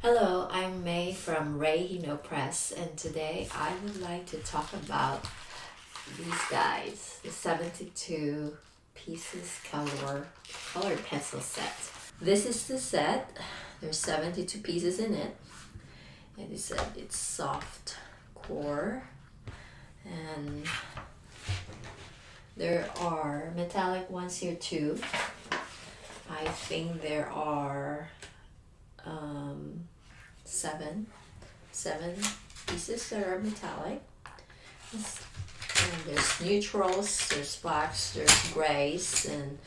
Hello, I'm May from Ray Hino Press, and today I would like to talk about these guys, the 72 pieces colored pencil set. This is the set. There's 72 pieces in it, and it's soft core, and there are metallic ones here too. I think there are seven pieces that are metallic. And there's neutrals, there's blacks, there's grays, and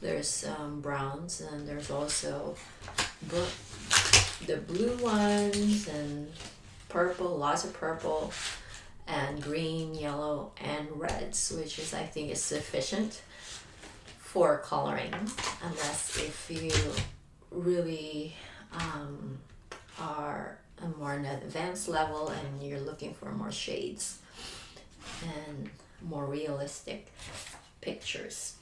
there's browns, and there's also the blue ones and purple, lots of purple, and green, yellow, and reds, which is I think is sufficient for coloring, unless if you really are a more an advanced level and you're looking for more shades and more realistic pictures.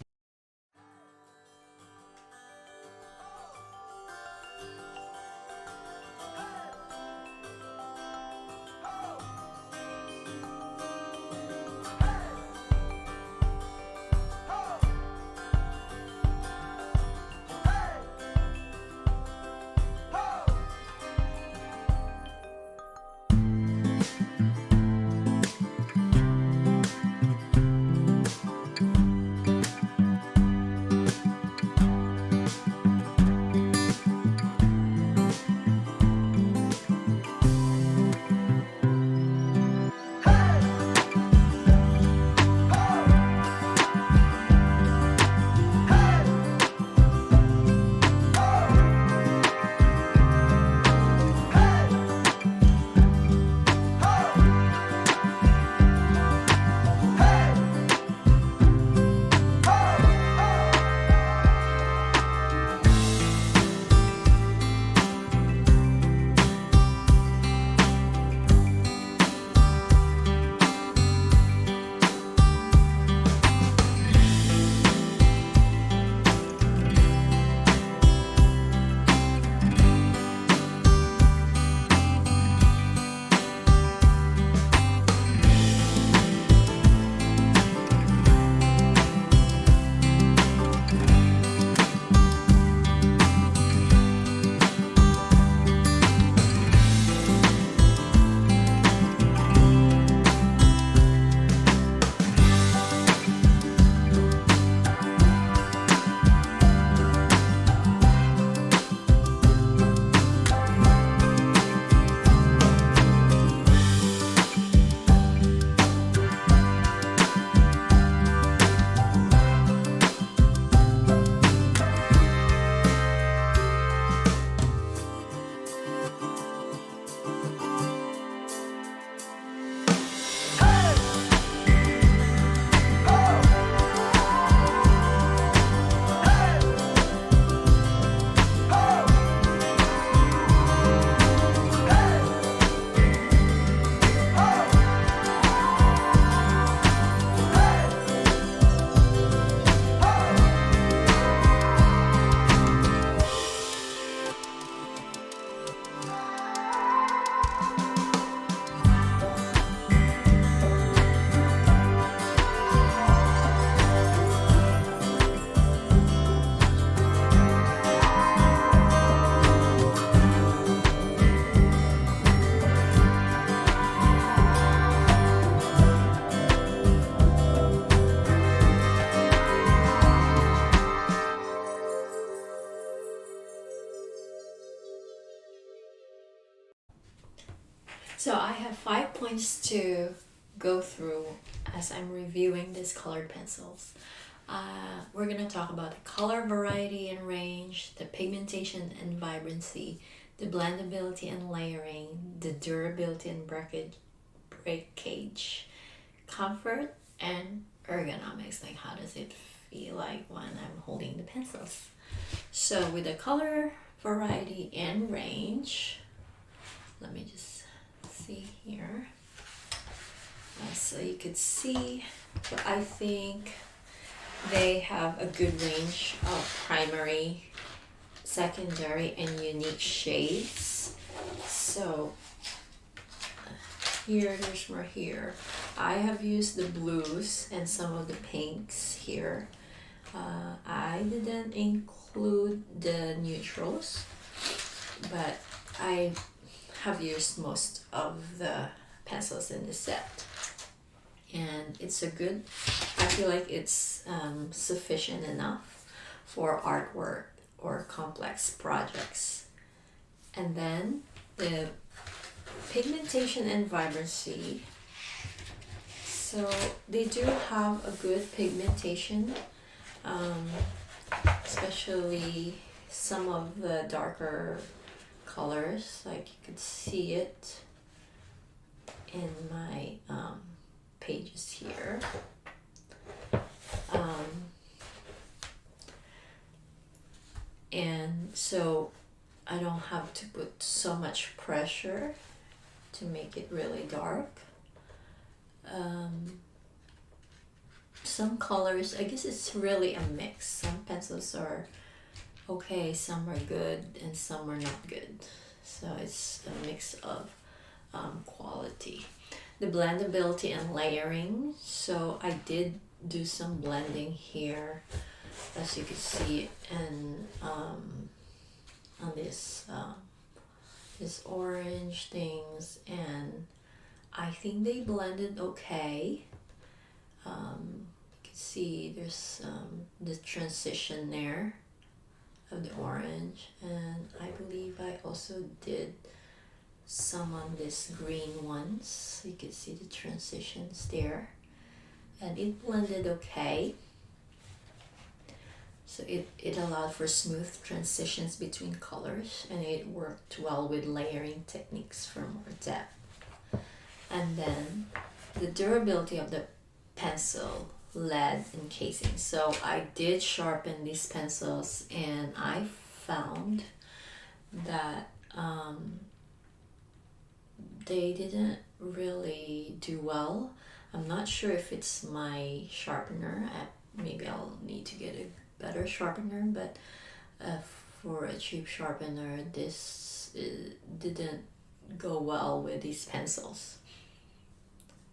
So I have 5 points to go through as I'm reviewing these colored pencils. We're going to talk about the color variety and range, the pigmentation and vibrancy, the blendability and layering, the durability and breakage, comfort, and ergonomics. Like how does it feel like when I'm holding the pencils? So with the color variety and range, let me just see here. So you could see, I think they have a good range of primary, secondary, and unique shades. So here, there's more here. I have used the blues and some of the pinks here. I didn't include the neutrals, but I have used most of the pencils in the set, and it's a good, I feel like it's sufficient enough for artwork or complex projects. And then the pigmentation and vibrancy. So they do have a good pigmentation, especially some of the darker colors, like you could see it in my pages here. And so I don't have to put so much pressure to make it really dark. Some colors, I guess it's really a mix. Some pencils are okay, some are good, and some are not good. So it's a mix of quality. The blendability and layering. So I did do some blending here, as you can see, and on this orange things, and I think they blended okay. You can see there's the transition there of the orange, and I believe I also did some on this green ones. You can see the transitions there, and it blended okay. So it allowed for smooth transitions between colors, and it worked well with layering techniques for more depth. And then the durability of the pencil, lead encasing. So I did sharpen these pencils, and I found that they didn't really do well. I'm not sure if it's my sharpener. Maybe I'll need to get a better sharpener, but for a cheap sharpener, this didn't go well with these pencils.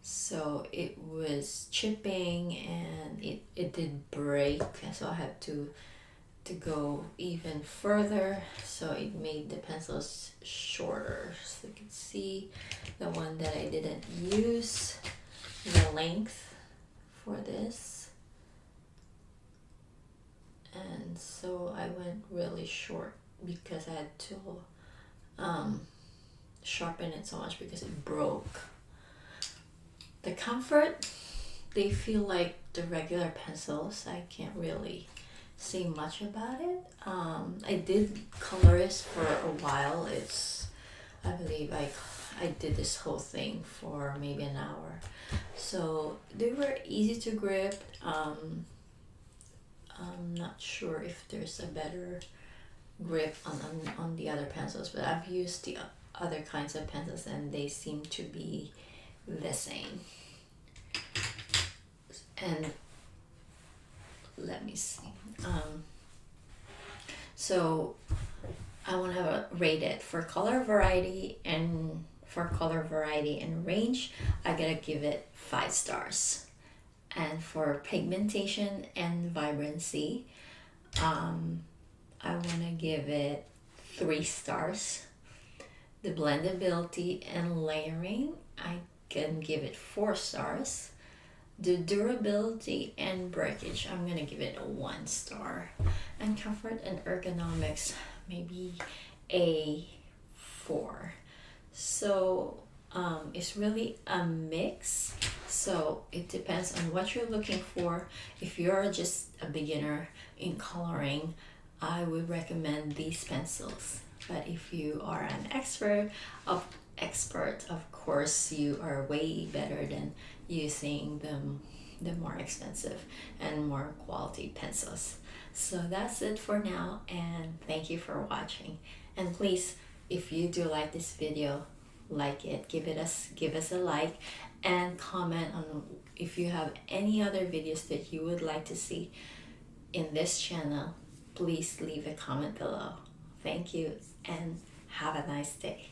So it was chipping, and it did break, so I had to go even further, so it made the pencils shorter. So you can see the one that I didn't use, the length for this, and so I went really short because I had to sharpen it so much because it broke. The comfort, they feel like the regular pencils. I can't really say much about it. I did color this for a while. I believe I did this whole thing for maybe an hour. So they were easy to grip. I'm not sure if there's a better grip on the other pencils, but I've used the other kinds of pencils and they seem to be the same. And let me see. So I want to rate it for color variety and range. I gotta give it 5 stars. And for pigmentation and vibrancy, I want to give it 3 stars. The blendability and layering, I can give it 4 stars. The durability and breakage, I'm gonna give it a 1 star. And comfort and ergonomics, maybe a 4. So it's really a mix. So it depends on what you're looking for. If you're just a beginner in coloring, I would recommend these pencils. But if you are an expert, of course, you are way better than using the more expensive and more quality pencils. So that's it for now, and thank you for watching. And please, if you do like this video, like it, give us a like, and comment on if you have any other videos that you would like to see in this channel. Please leave a comment below. Thank you, and have a nice day.